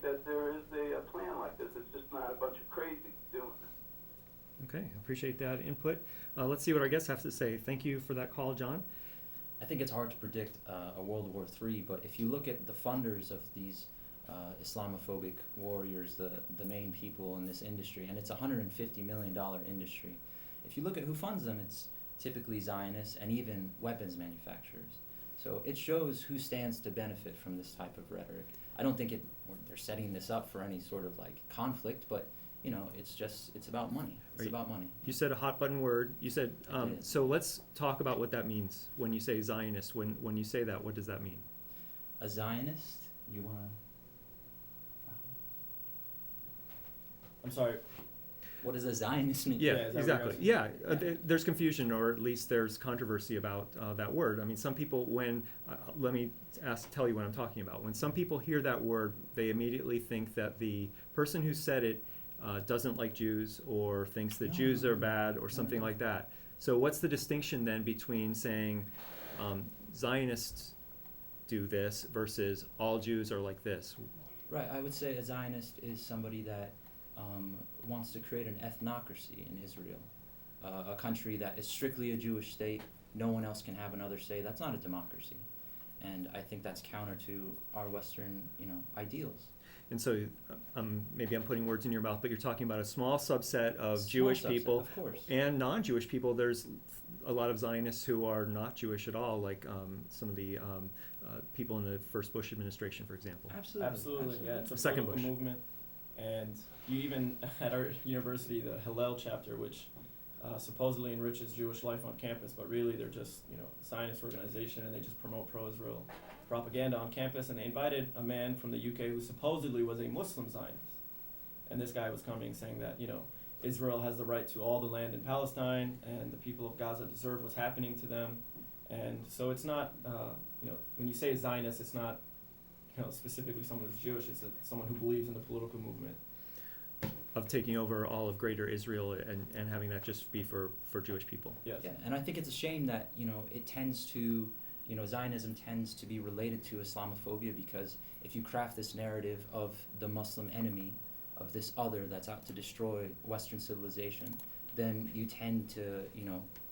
that there is a plan like this. It's just not a bunch of crazy doing it. Okay, appreciate that input. Let's see what our guests have to say. Thank you for that call, John. I think it's hard to predict a World War III, but if you look at the funders of these Islamophobic warriors, the main people in this industry, and it's a $150 million industry. If you look at who funds them, it's typically Zionists and even weapons manufacturers. So it shows who stands to benefit from this type of rhetoric. I don't think they're setting this up for any sort of like conflict, but you know, it's about money. It's about money. You said a hot button word. You said, so let's talk about what that means when you say Zionist. When you say that, what does that mean? A Zionist? You want to... I'm sorry. What does a Zionist mean? Yeah, exactly. Yeah, there's confusion, or at least there's controversy about that word. I mean, some people, let me tell you what I'm talking about. When some people hear that word, they immediately think that the person who said it doesn't like Jews, or thinks that Jews are bad, or something like that. So what's the distinction then between saying Zionists do this versus all Jews are like this? Right, I would say a Zionist is somebody that wants to create an ethnocracy in Israel, a country that is strictly a Jewish state. No one else can have another say. That's not a democracy, and I think that's counter to our Western, ideals. And so, maybe I'm putting words in your mouth, but you're talking about a small subset of Jewish people, of course, and non-Jewish people. There's a lot of Zionists who are not Jewish at all, like some of the people in the first Bush administration, for example. Absolutely. Yeah, it's a Second political Bush movement, and you even at our university, the Hillel chapter, which supposedly enriches Jewish life on campus, but really they're just a Zionist organization, and they just promote pro-Israel propaganda on campus. And they invited a man from the UK who supposedly was a Muslim Zionist, and this guy was coming saying that Israel has the right to all the land in Palestine, and the people of Gaza deserve what's happening to them. And so it's not when you say Zionist, it's not specifically someone who's Jewish. It's someone who believes in the political movement of taking over all of greater Israel and having that just be for Jewish people. Yes. Yeah, and I think it's a shame that it tends to Zionism tends to be related to Islamophobia, because if you craft this narrative of the Muslim enemy, of this other that's out to destroy Western civilization, then you tend to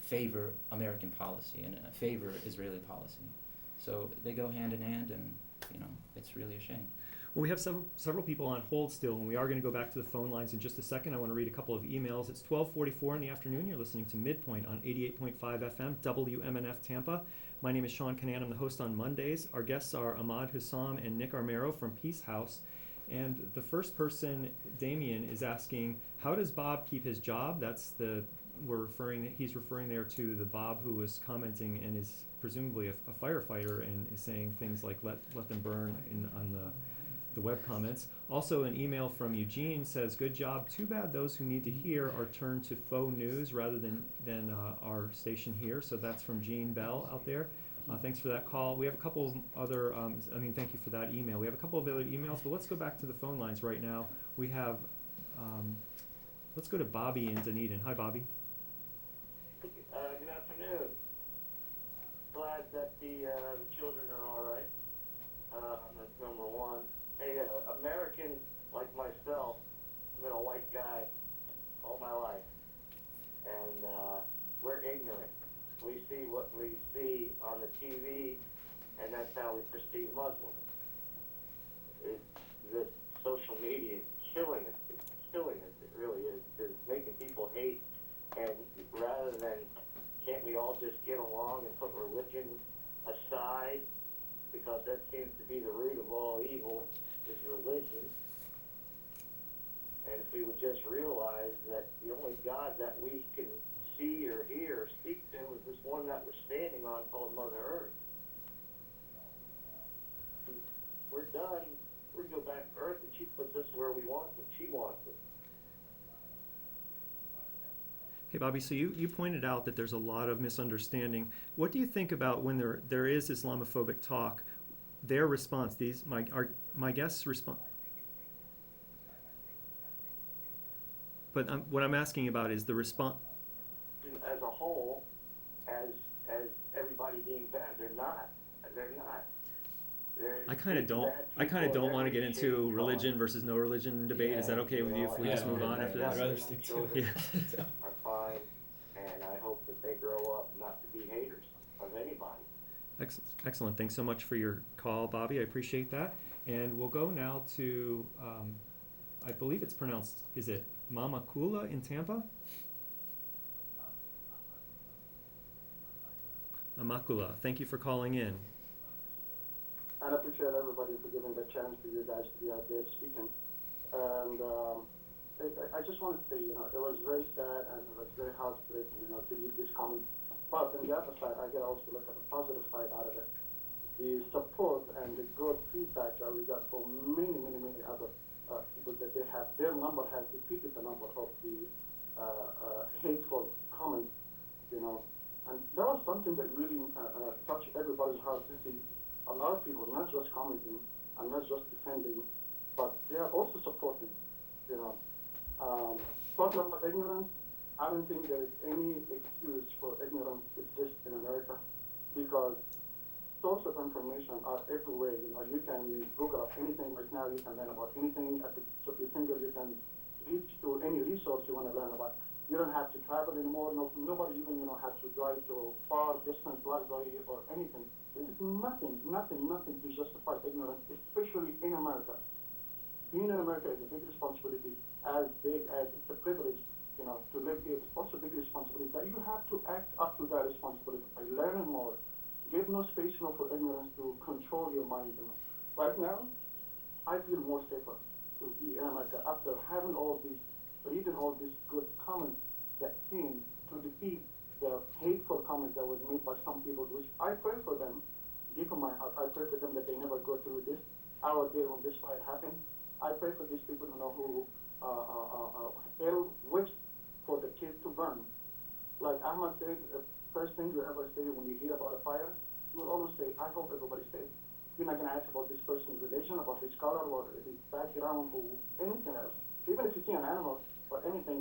favor American policy and favor Israeli policy. So they go hand in hand, and it's really a shame. Well, we have several people on hold still, and we are going to go back to the phone lines in just a second. I want to read a couple of emails. It's 12:44 in the afternoon. You're listening to MidPoint on 88.5 FM, WMNF Tampa. My name is Sean Kinane. I'm the host on Mondays. Our guests are Ahmad, Hussam, and Nick Armero from Peace House. And the first person, Damien, is asking, how does Bob keep his job? He's referring there to the Bob who was commenting and is presumably a firefighter and is saying things like let them burn on the web comments. Also, an email from Eugene says, good job. Too bad those who need to hear are turned to faux news rather than our station here. So that's from Jean Bell out there. Thanks for that call. We have a couple of other, thank you for that email. We have a couple of other emails, but let's go back to the phone lines right now. We have, let's go to Bobby in Dunedin. Hi, Bobby. Good afternoon. Glad that the children are all right. That's number one. Hey, Americans like myself, I've been a white guy all my life, and we're ignorant. We see what we see on the TV, and that's how we perceive Muslims. The social media is killing us. It's killing us. It really is. It's making people hate, and rather than, can't we all just get along and put religion aside, because that seems to be the root of all evil, is religion. And if we would just realize that the only God that we can see or hear or speak to is this one that we're standing on called Mother Earth. We're done. We go back to Earth, and she puts us where we want, what she wants us. Hey, Bobby, so you pointed out that there's a lot of misunderstanding. What do you think about when there is Islamophobic talk, their response, my guests' response? But what I'm asking about is the response. As a whole, as everybody being bad, they're not. I kind of don't want to get into religion versus no religion debate. Is that okay with you if we just move on after this? I'd rather stick to it. Yeah. Are fine, and I hope that they grow up not to be haters of anybody. Excellent. Thanks so much for your call, Bobby. I appreciate that. And we'll go now to, I believe it's pronounced, is it Mama Kula in Tampa? Amakula, thank you for calling in. I appreciate everybody for giving the chance for you guys to be out there speaking. And I just want to say, it was very sad and it was very heartbreaking, to read this comment. But on the other side, I get also look at the positive side out of it. The support and the good feedback that we got from many, many, many other people that they have, their number has defeated the number of the hateful comments, And that was something that really touched everybody's heart to see a lot of people not just commenting and not just defending, but they are also supporting, Talking about ignorance, I don't think there is any excuse for ignorance exists in America because sources of information are everywhere. You can Google up anything right now. You can learn about anything at the tip of your finger. You can reach to any resource you want to learn about. You don't have to travel anymore. Nobody even has to drive to a far distance library or anything. There's nothing to justify ignorance, especially in America. Being in America is a big responsibility, as big as it's a privilege, to live here. It's also a big responsibility that you have to act up to that responsibility by learning more. Give no space for ignorance to control your mind. Right now, I feel more safer to be in America after reading all these good comments that seem to defeat the hateful comments that was made by some people, which I pray for them, deep in my heart. I pray for them that they never go through this. I was there when this fight happened. I pray for these people who ill wish for the kids to burn. Like Ahmad said, the first thing you ever say when you hear about a fire, you will always say, I hope everybody's safe. You're not going to ask about this person's religion, about his color, or his background, or anything else. Even if you see an animal or anything,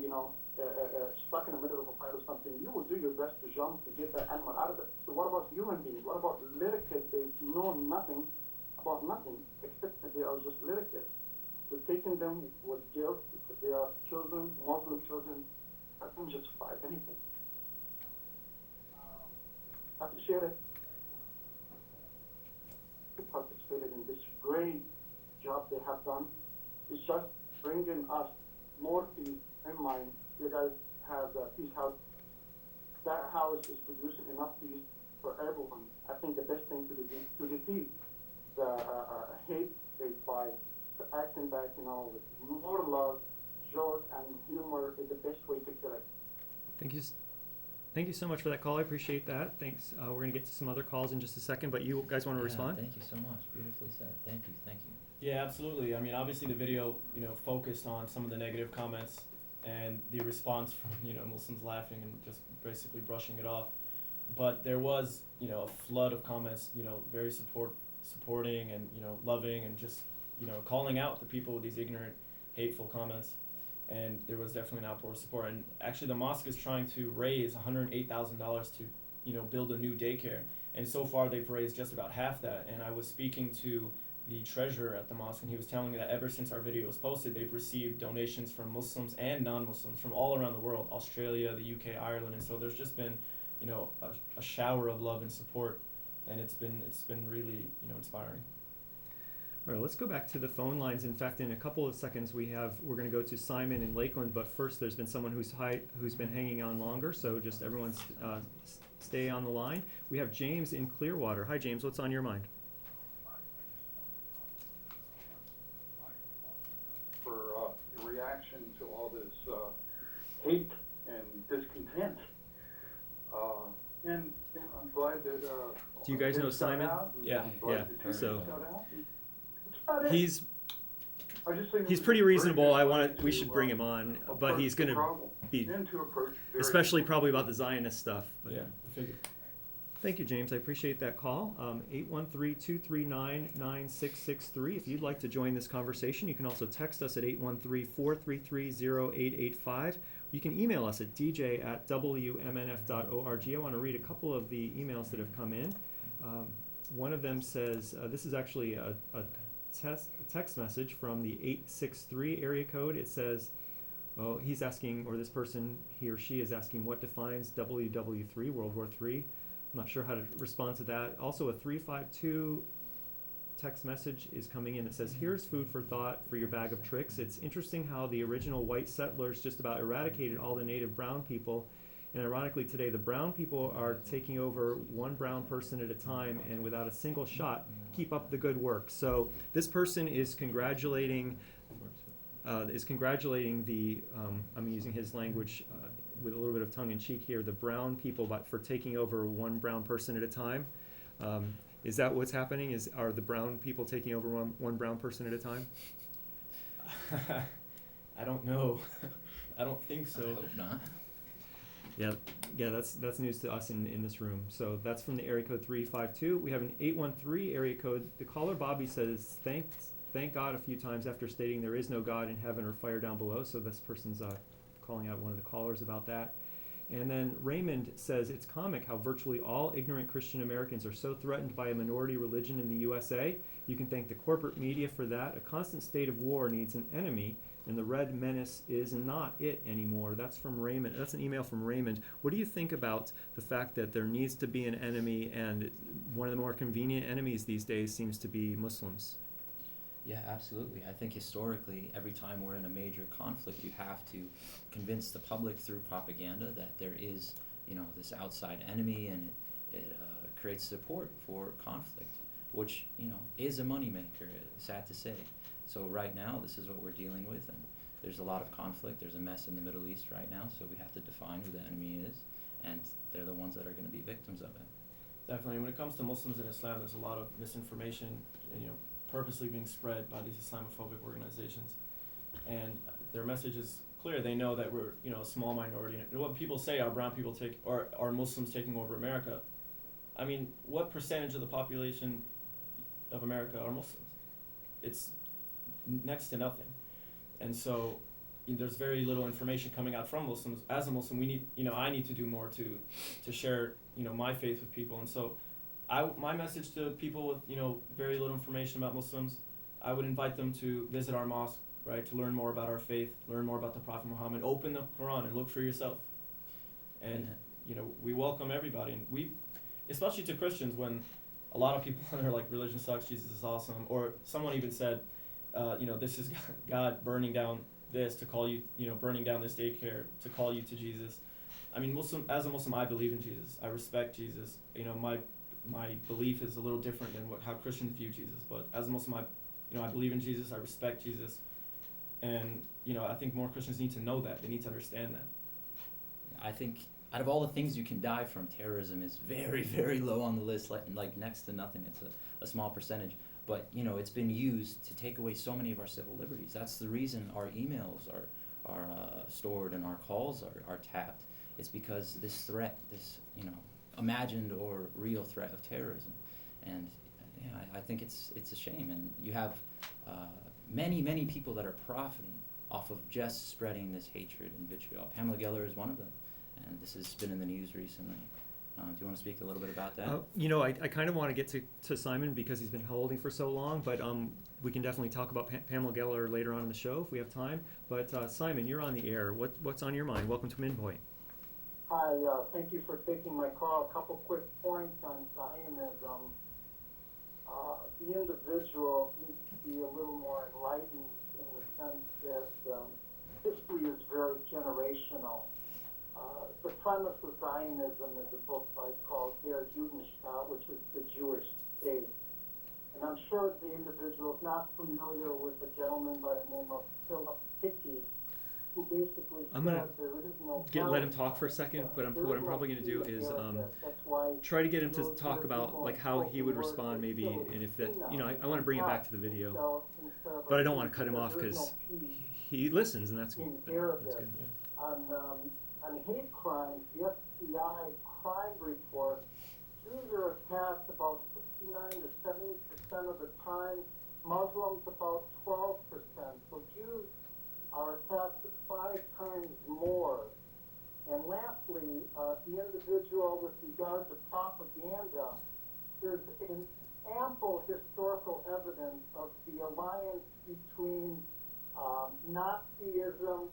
stuck in the middle of a fight or something, you will do your best to jump to get that animal out of it. So what about human beings? What about little kids? They know nothing about nothing except that they are just little kids. So taking them with guilt because they are children, Muslim children, I can justify anything. I appreciate it. Who participated in this great job they have done. It's just bringing us more peace in mind. You guys have the peace house. That house is producing enough peace for everyone. I think the best thing to defeat the hate is by acting back, with more love, joke, and humor is the best way to kill it. Thank you so much for that call. I appreciate that. Thanks. We're going to get to some other calls in just a second, but you guys want to respond? Thank you so much. Beautifully said. Thank you. Yeah, absolutely. I mean, obviously the video, focused on some of the negative comments and the response from, Muslims laughing and just basically brushing it off. But there was, a flood of comments, very supporting and, loving and just, calling out the people with these ignorant, hateful comments. And there was definitely an outpour of support. And actually the mosque is trying to raise $108,000 to, build a new daycare. And so far they've raised just about half that. And I was speaking to the treasurer at the mosque, and he was telling me that ever since our video was posted, they've received donations from Muslims and non-Muslims from all around the world, Australia, the UK, Ireland. And so there's just been, a shower of love and support. And it's been really, inspiring. All right, let's go back to the phone lines. In fact, in a couple of seconds, we're going to go to Simon in Lakeland. But first, there's been someone who's been hanging on longer. So just everyone stay on the line. We have James in Clearwater. Hi, James. What's on your mind? For your reaction to all this hate and discontent, and I'm glad that. Do you guys know Simon? Yeah. So. He's He's pretty reasonable. We should bring him on, but he's going to be, especially probably about the Zionist stuff. But. Yeah, I figured. Thank you, James. I appreciate that call. 813-239-9663. If you'd like to join this conversation, you can also text us at 813-433-0885. You can email us at dj@wmnf.org. I want to read a couple of the emails that have come in. One of them says, this is actually a text message from the 863 area code. It says, oh, he's asking, or this person, he or she is asking, what defines WW3, World War III? I'm not sure how to respond to that. Also, a 352 text message is coming in that says, here's food for thought for your bag of tricks. It's interesting how the original white settlers just about eradicated all the native brown people. And ironically, today, the brown people are taking over one brown person at a time, and without a single shot, keep up the good work. So this person is congratulating the, I'm using his language with a little bit of tongue-in-cheek here, the brown people for taking over one brown person at a time. Is that what's happening? Are the brown people taking over one brown person at a time? I don't know. I don't think so. I hope not. Yeah, that's news to us in this room. So that's from the area code 352. We have an 813 area code. The caller Bobby says, thank God a few times after stating there is no God in heaven or fire down below. So this person's calling out one of the callers about that. And then Raymond says, it's comic how virtually all ignorant Christian Americans are so threatened by a minority religion in the USA. You can thank the corporate media for that. A constant state of war needs an enemy, and the red menace is not it anymore. That's from Raymond. That's an email from Raymond. What do you think about the fact that there needs to be an enemy, and one of the more convenient enemies these days seems to be Muslims? Yeah, absolutely. I think historically, every time we're in a major conflict, you have to convince the public through propaganda that there is, this outside enemy, and it creates support for conflict, which, is a moneymaker, sad to say. So right now, this is what we're dealing with, and there's a lot of conflict. There's a mess in the Middle East right now, so we have to define who the enemy is, and they're the ones that are going to be victims of it. Definitely. When it comes to Muslims and Islam, there's a lot of misinformation, and, purposely being spread by these Islamophobic organizations. And their message is clear. They know that we're, a small minority. And what people say are brown people are Muslims taking over America. I mean, what percentage of the population of America are Muslims? It's next to nothing. And so there's very little information coming out from Muslims. As a Muslim, we need, I need to do more to share, my faith with people. And so my message to people with, very little information about Muslims, I would invite them to visit our mosque, right, to learn more about our faith, learn more about the Prophet Muhammad, open the Quran and look for yourself. And, we welcome everybody. And we, especially to Christians, when a lot of people are like, religion sucks, Jesus is awesome, or someone even said, this is God burning down this to call you, burning down this daycare to call you to Jesus. I mean, as a Muslim, I believe in Jesus. I respect Jesus. My belief is a little different than how Christians view Jesus, but as a Muslim, I believe in Jesus, I respect Jesus, and, I think more Christians need to know that, they need to understand that. I think out of all the things you can die from, terrorism is very, very low on the list, like next to nothing. It's a small percentage, but, it's been used to take away so many of our civil liberties. That's the reason our emails are stored and our calls are tapped. It's because this threat, this, imagined or real threat of terrorism, and I think it's a shame. And you have many people that are profiting off of just spreading this hatred and vitriol. Pamela Geller is one of them, and this has been in the news recently. Do you want to speak a little bit about that? I kind of want to get to Simon because he's been holding for so long, but we can definitely talk about Pamela Geller later on in the show if we have time. But Simon, you're on the air. What's on your mind? Welcome to MidPoint. Hi, thank you for taking my call. A couple quick points on Zionism. The individual needs to be a little more enlightened in the sense that history is very generational. The premise of Zionism is a book called Der Judenstaat, which is the Jewish state. And I'm sure the individual is not familiar with a gentleman by the name of Philip Hitti, who basically I'm gonna said there is no let him talk for a second, but what I'm probably going to do is try to get him to talk about like how he would respond maybe, and if that, I want to bring it back to the video, but I don't want to cut him off because he listens, and that's good. Yeah. On hate crimes, the FBI crime report, Jews are attacked about 69 to 70% of the time, Muslims about 12%. So Jews are attacked 5 times more. And lastly, the individual with regard to propaganda, there's ample historical evidence of the alliance between Nazism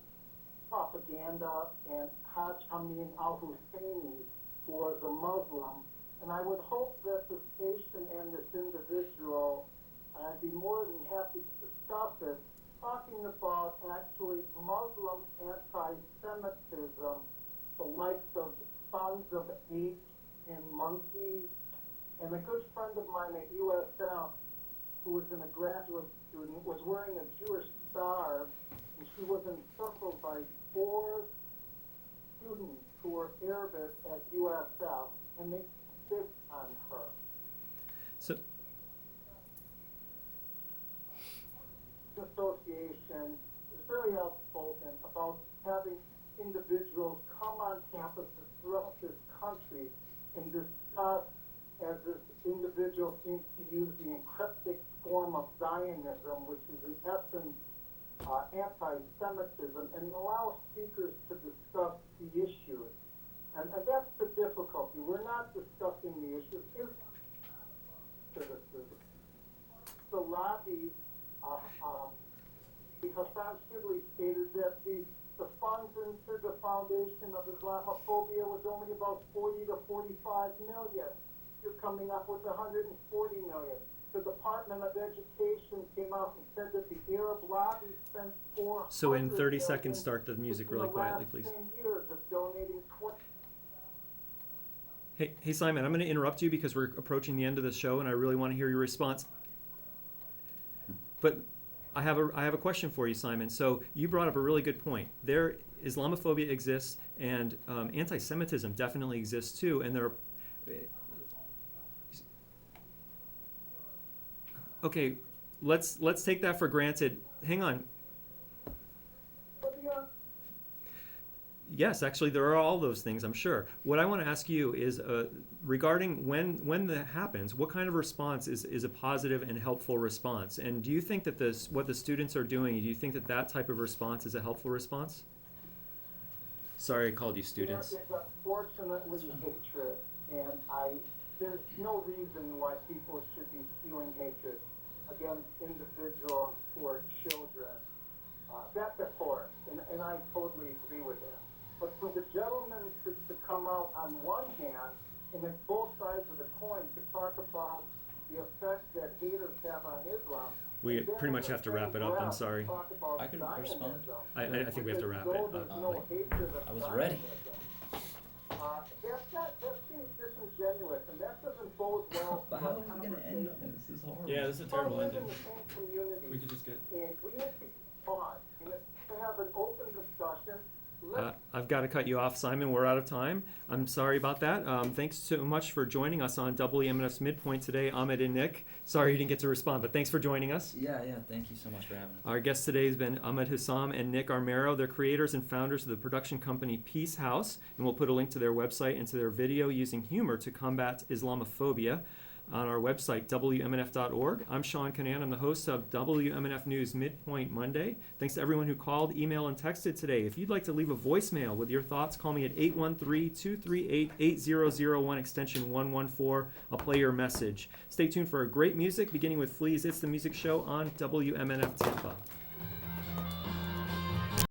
propaganda and Haj Amin al-Husseini, who was a Muslim. And I would hope that the station and this individual, and I'd be more than happy to discuss it, talking about actually Muslim anti-Semitism, the likes of Sons of Apes and Monkeys. And a good friend of mine at USF, who was a graduate student, was wearing a Jewish star, and she was encircled by 4 students who were Arabic at USF, and they spit on her. So, The association is very outspoken about having individuals come on campuses throughout this country and discuss, as this individual seems to use the encryptic form of Zionism, which is in essence anti-Semitism, and allow speakers to discuss the issues. And that's the difficulty. We're not discussing the issues. Here's criticism. The lobby, Hussam stated that the funds into the Foundation of Islamophobia was only about 40 to 45 million. You're coming up with 140 million. The Department of Education came out and said that the Arab lobby spent 400 so in 30 million seconds, start the music really quietly, please. in the last 10 years of donating 20. Hey, Simon, I'm going to interrupt you because we're approaching the end of the show, and I really want to hear your response. But I have a question for you, Simon. So you brought up a really good point. Islamophobia exists, and anti-Semitism definitely exists too. And there are. Okay, let's take that for granted. Hang on. Yes, actually, there are all those things, I'm sure. What I want to ask you is regarding when that happens, what kind of response is a positive and helpful response? And do you think that what the students are doing, do you think that that type of response is a helpful response? Sorry, I called you students. There is unfortunately hatred, and there's no reason why people should be spewing hatred against individuals who are children. That's a force, and I totally agree with that. But for the gentleman to come out on one hand, and it's both sides of the coin, to talk about the effect that haters have on Islam. We pretty much have to wrap it up. I'm sorry. I can respond. I think we have to wrap it up. I was ready. That seems disingenuous, and that doesn't bode well. But how are we going to end on this? This is horrible. Yeah, this is a terrible We live ending. in the same community, We could just get. and we need to pause, and to have an open discussion. I've got to cut you off, Simon. We're out of time. I'm sorry about that. Thanks so much for joining us on WMNF's Midpoint today, Ahmad and Nick. Sorry you didn't get to respond, but thanks for joining us. Yeah, thank you so much for having us. Our guests today has been Ahmad Hussam and Nick Armero. They're creators and founders of the production company Peace House, and we'll put a link to their website and to their video using humor to combat Islamophobia on our website, WMNF.org. I'm Sean Kinane. I'm the host of WMNF News MidPoint Monday. Thanks to everyone who called, emailed, and texted today. If you'd like to leave a voicemail with your thoughts, call me at 813-238-8001, extension 114. I'll play your message. Stay tuned for great music, beginning with Flea's It's the Music Show on WMNF Tampa.